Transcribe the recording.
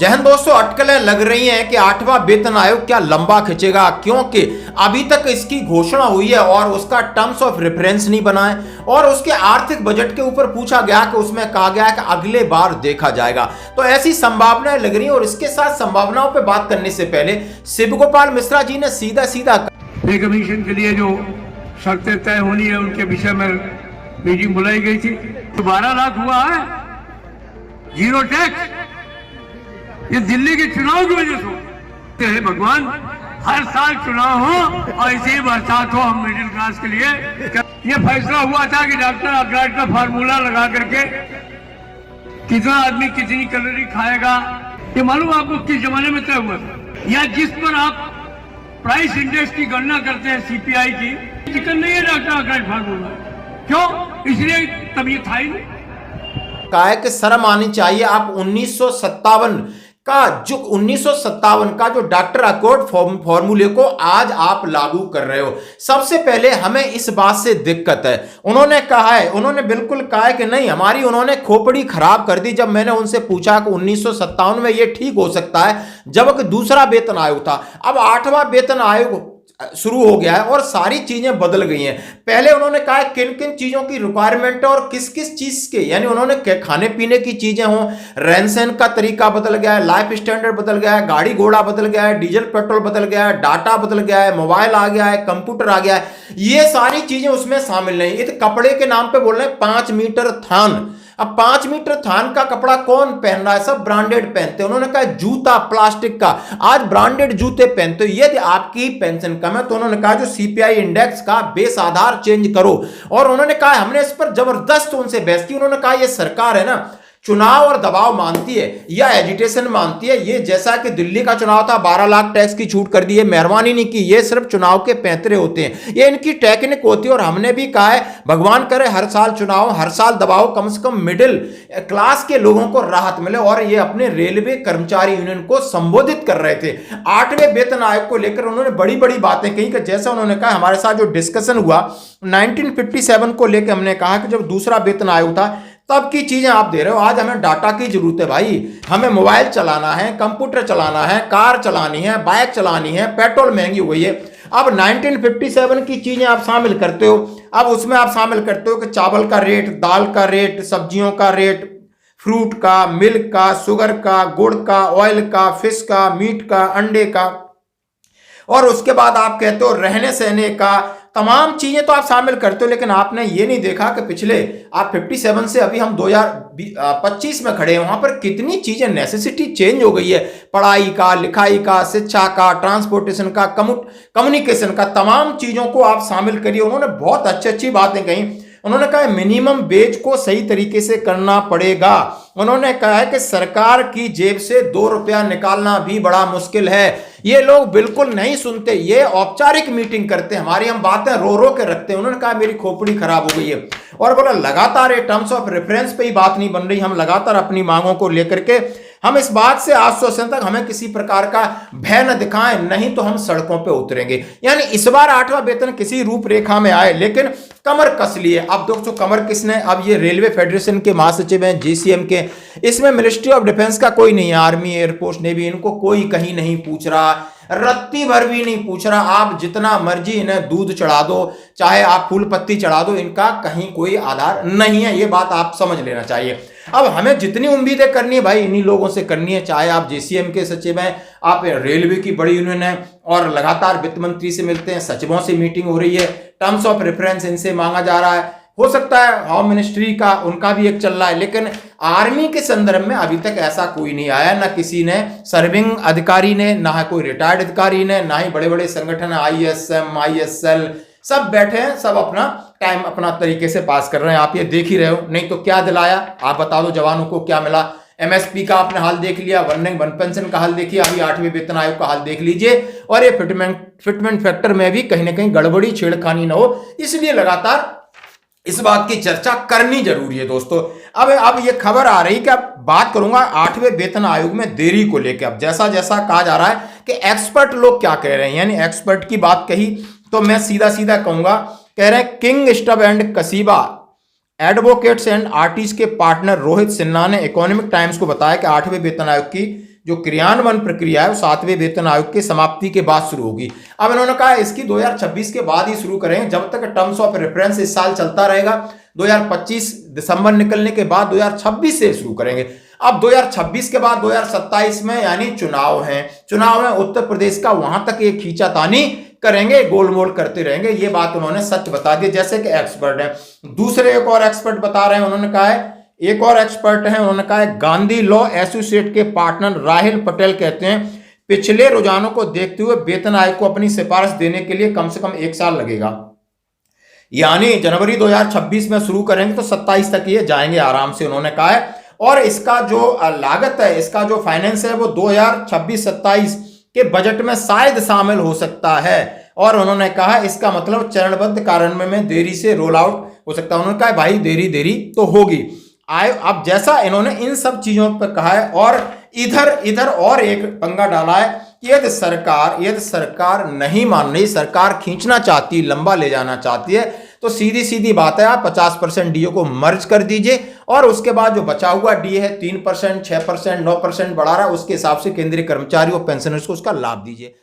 जय हिंद दोस्तों, अटकलें लग रही हैं कि 8वां वेतन आयोग क्या लंबा खिंचेगा, क्योंकि अभी तक इसकी घोषणा हुई है और उसका टर्म्स ऑफ रेफरेंस नहीं बना है और उसके आर्थिक बजट के ऊपर पूछा गया कि उसमें कहा गया कि अगले बार देखा जाएगा। तो ऐसी संभावनाएं लग रही हैं और इसके साथ संभावनाओं पर बात करने से पहले शिव गोपाल मिश्रा जी ने सीधा पे कमीशन के लिए जो शर्तें तय होनी है उनके विषय में मीटिंग बुलाई गई थी। 12 लाख हुआ है जीरो टैक्स, ये दिल्ली के चुनाव की वजह से होते हैं। भगवान हर साल चुनाव हो और इसी बरसात हो हम मिडिल क्लास के लिए। ये फैसला हुआ था कि डॉक्टर अग्राट का फार्मूला लगा करके कितना आदमी कितनी कैलोरी खाएगा, ये मालूम आपको किस जमाने में तय हुआ था? या जिस पर आप प्राइस इंडेक्स की गणना करते हैं सीपीआई की, चिकन नहीं है डॉक्टर अग्राट फार्मूला। क्यों? इसलिए तब ये था ही नहीं। कहा है कि शर्म आनी चाहिए। आप 1957 का जो डॉक्टर अकॉर्ड फॉर्मूले को आज आप लागू कर रहे हो। सबसे पहले हमें इस बात से दिक्कत है। उन्होंने बिल्कुल कहा है कि नहीं, हमारी उन्होंने खोपड़ी खराब कर दी जब मैंने उनसे पूछा कि 1957 में यह ठीक हो सकता है जबकि दूसरा वेतन आयोग था। अब 8वां वेतन आयोग शुरू हो गया है और सारी चीजें बदल गई हैं। पहले उन्होंने कहा किन किन चीजों की रिक्वायरमेंट है और किस किस चीज के, यानी उन्होंने खाने पीने की चीजें हों, रहन सहन का तरीका बदल गया है, लाइफ स्टैंडर्ड बदल गया है, गाड़ी घोड़ा बदल गया है, डीजल पेट्रोल बदल गया है, डाटा बदल गया है, मोबाइल आ गया है, कंप्यूटर आ गया है। ये सारी चीजें उसमें शामिल नहीं। ये कपड़े के नाम पे बोल रहे हैं 5 मीटर थान। अब 5 मीटर थान का कपड़ा कौन पहन रहा है? सब ब्रांडेड पहनते हैं। उन्होंने कहा जूता प्लास्टिक का, आज ब्रांडेड जूते पहनते हो। यदि आपकी पेंशन कम है तो उन्होंने कहा जो सीपीआई इंडेक्स का बेस आधार चेंज करो। और उन्होंने कहा, हमने इस पर जबरदस्त उनसे बहस की। उन्होंने कहा ये सरकार है ना, चुनाव और दबाव मानती है या एजिटेशन मानती है। ये जैसा कि दिल्ली का चुनाव था, 12 लाख टैक्स की छूट कर दी है, मेहरबानी नहीं की। ये सिर्फ चुनाव के पैंतरे होते हैं, ये इनकी टेक्निक होती है। और हमने भी कहा है भगवान करे हर साल चुनाव, हर साल दबाव, कम से कम मिडिल क्लास के लोगों को राहत मिले। और ये अपने रेलवे कर्मचारी यूनियन को संबोधित कर रहे थे 8वें वेतन आयोग को लेकर। उन्होंने बड़ी बड़ी बातें कही कि जैसा उन्होंने कहा हमारे साथ जो डिस्कशन हुआ 1957 को लेकर, हमने कहा कि जब दूसरा वेतन आयोग था तब की चीजें आप दे रहे हो। आज हमें डाटा की जरूरत है भाई, हमें मोबाइल चलाना है, कंप्यूटर चलाना है, कार चलानी है, बाइक चलानी है, पेट्रोल महंगी हो गई है। अब 1957 की चीजें आप शामिल करते हो। अब उसमें आप शामिल करते हो कि चावल का रेट, दाल का रेट, सब्जियों का रेट, फ्रूट का, मिल्क का, शुगर का, गुड़ का, ऑयल का, फिश का, मीट का, अंडे का। और उसके बाद आप कहते हो रहने सहने का, तमाम चीजें तो आप शामिल करते हो। लेकिन आपने ये नहीं देखा कि पिछले आप 57 से अभी हम 2025 में खड़े हैं, वहां पर कितनी चीजें नेसेसिटी चेंज हो गई है। पढ़ाई का, लिखाई का, शिक्षा का, ट्रांसपोर्टेशन का, कम्युनिकेशन का, तमाम चीजों को आप शामिल करिए। उन्होंने बहुत अच्छी अच्छी बातें कही। उन्होंने कहा मिनिमम वेज को सही तरीके से करना पड़ेगा। उन्होंने कहा है कि सरकार की जेब से 2 रुपया निकालना भी बड़ा मुश्किल है। ये लोग बिल्कुल नहीं सुनते, ये औपचारिक मीटिंग करते हैं, हमारी हम बातें रो रो के रखते हैं। उन्होंने कहा मेरी खोपड़ी खराब हो गई है और बोला लगातार ये टर्म्स ऑफ रेफरेंस पे ही बात नहीं बन रही। हम लगातार अपनी मांगों को लेकर के हम इस बात से आश्वासन तक हमें किसी प्रकार का भय न दिखाएं, नहीं तो हम सड़कों पे उतरेंगे। यानी इस बार 8वां वेतन किसी रूपरेखा में आए, लेकिन कमर कस लिए। अब दोस्तों कमर किसने? अब ये रेलवे फेडरेशन के महासचिव हैं जीसीएम के, इसमें मिनिस्ट्री ऑफ डिफेंस का कोई नहीं है, आर्मी, एयरफोर्स, नेवी, इनको कोई कहीं नहीं पूछ रहा, रत्ती भर भी नहीं पूछ रहा। आप जितना मर्जी इन्हें दूध चढ़ा दो, चाहे आप फूल पत्ती चढ़ा दो, इनका कहीं कोई आधार नहीं है। ये बात आप समझ लेना चाहिए। अब हमें जितनी उम्मीदें करनी है भाई इन्हीं लोगों से करनी है, चाहे आप जेसीएम के सचिव हैं, आप रेलवे की बड़ी यूनियन है और लगातार वित्त मंत्री से मिलते हैं, सचिवों से मीटिंग हो रही है, टर्म्स ऑफ रेफरेंस इनसे मांगा जा रहा है। हो सकता है होम मिनिस्ट्री का उनका भी एक चल रहा है, लेकिन आर्मी के संदर्भ में अभी तक ऐसा कोई नहीं आया। ना किसी ने सर्विंग अधिकारी ने, ना कोई रिटायर्ड अधिकारी ने, ना ही बड़े बड़े संगठन आईएसएम, आईएसएल, सब बैठे हैं, सब अपना टाइम अपना तरीके से पास कर रहे हैं। आप ये देख ही रहे हो। नहीं तो क्या दिलाया आप बता दो, जवानों को क्या मिला? एमएसपी का आपने हाल देख लिया, वन पेंशन का हाल देखिए, अभी 8वें वेतन आयोग का हाल देख लीजिए। और ये फिटमेंट फैक्टर में भी कहीं ना कहीं गड़बड़ी, छेड़खानी ना हो, इसलिए लगातार इस बात की चर्चा करनी जरूरी है दोस्तों। अब ये खबर आ रही कि अब बात करूंगा 8वें वेतन आयोग में देरी को लेकर। अब जैसा जैसा कहा जा रहा है कि एक्सपर्ट लोग क्या कह रहे हैं, यानी एक्सपर्ट की बात कही तो मैं सीधा सीधा कहूंगा, कह रहे हैं King Stubb and Kasiwal advocates and artist के पार्टनर रोहित सिन्हा ने इकोनॉमिक टाइम्स को बताया कि 8वें वेतन आयोग की जो क्रियान्वयन प्रक्रिया है वो 7वें वेतन आयोग के समाप्ति के बाद शुरू होगी। अब इन्होंने कहा इसकी 2026 के बाद ही शुरू करेंगे, जब तक टर्म्स ऑफ रेफरेंस इस साल चलता रहेगा। 2025 दिसंबर निकलने के बाद 2026 से शुरू करेंगे। अब 2026 के बाद 2027 में यानी चुनाव में उत्तर प्रदेश का वहां तक ये खींचातानी करेंगे, गोलमोल करते रहेंगे। ये बात उन्होंने सच बता दी, जैसे कि एक्सपर्ट है। दूसरे एक और एक्सपर्ट बता रहे हैं, उन्होंने कहा है, एक और एक्सपर्ट है, उन्होंने कहा है गांधी लॉ एसोसिएट के पार्टनर राहिल पटेल कहते हैं पिछले रुझानों को देखते हुए वेतन आयोग को अपनी सिफारिश देने के लिए कम से कम 1 साल लगेगा। यानी जनवरी 2026 में शुरू करेंगे तो 27 तक ये जाएंगे आराम से, उन्होंने कहा है। और इसका जो लागत है, इसका जो फाइनेंस है वो 2026-27 के बजट में शायद शामिल हो सकता है। और उन्होंने कहा इसका मतलब चरणबद्ध कार्यान्वयन में देरी से रोल आउट हो सकता है। उन्होंने कहा भाई देरी तो होगी। अब जैसा इन्होंने इन सब चीजों पर कहा है, और इधर और एक पंगा डाला है कि यदि सरकार नहीं मान रही, सरकार खींचना चाहती, लंबा ले जाना चाहती है, तो सीधी बात है आप 50% डीए को मर्ज कर दीजिए और उसके बाद जो बचा हुआ डीए है 3%, 6%, 9% बढ़ा रहा है, उसके हिसाब से केंद्रीय कर्मचारी और पेंशनर्स को उसका लाभ दीजिए।